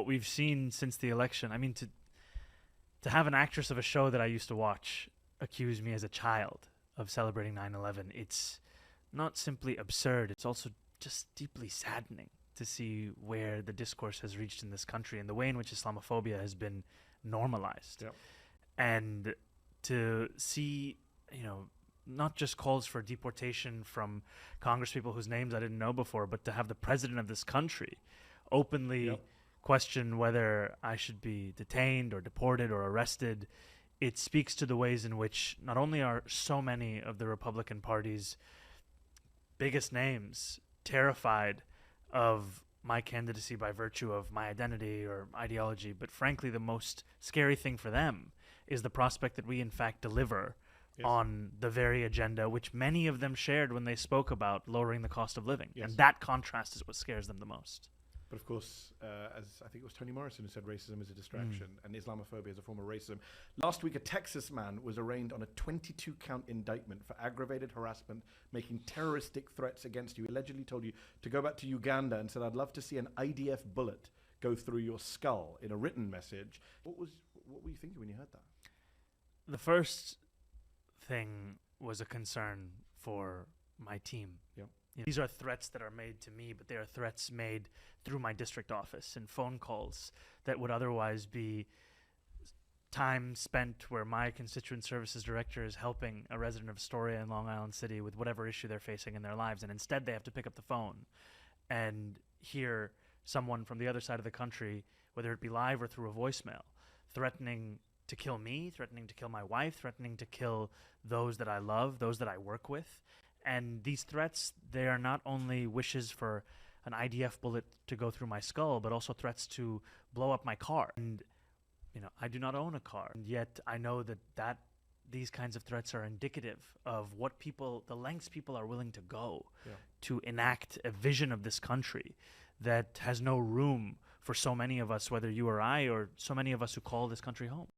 what we've seen since the election, I mean, to have an actress of a show that I used to watch accuse me as a child of celebrating 9/11, it's not simply absurd, it's also just deeply saddening to see where the discourse has reached in this country and the way in which Islamophobia has been normalized. Yep. And to see, not just calls for deportation from congresspeople whose names I didn't know before, but to have the president of this country openly Yep. question whether I should be detained or deported or arrested, it speaks to the ways in which not only are so many of the Republican Party's biggest names terrified of my candidacy by virtue of my identity or ideology, but frankly, the most scary thing for them is the prospect that we in fact deliver on the very agenda which many of them shared when they spoke about lowering the cost of living. Yes. And that contrast is what scares them the most. But of course, as I think it was Toni Morrison who said, racism is a distraction and Islamophobia is a form of racism. Last week, a Texas man was arraigned on a 22-count indictment for aggravated harassment, making terroristic threats against you. He allegedly told you to go back to Uganda and said, "I'd love to see an IDF bullet go through your skull," in a written message. What were you thinking when you heard that? The first thing was a concern for my team. Yep. These are threats that are made to me, but they are threats made through my district office and phone calls that would otherwise be time spent where my constituent services director is helping a resident of Astoria in Long Island City with whatever issue they're facing in their lives. And instead they have to pick up the phone and hear someone from the other side of the country, whether it be live or through a voicemail, threatening to kill me, threatening to kill my wife, threatening to kill those that I love, those that I work with. And these threats, they are not only wishes for an IDF bullet to go through my skull, but also threats to blow up my car. And, I do not own a car. And yet I know that these kinds of threats are indicative of the lengths people are willing to go to enact a vision of this country that has no room for so many of us, whether you or I, or so many of us who call this country home.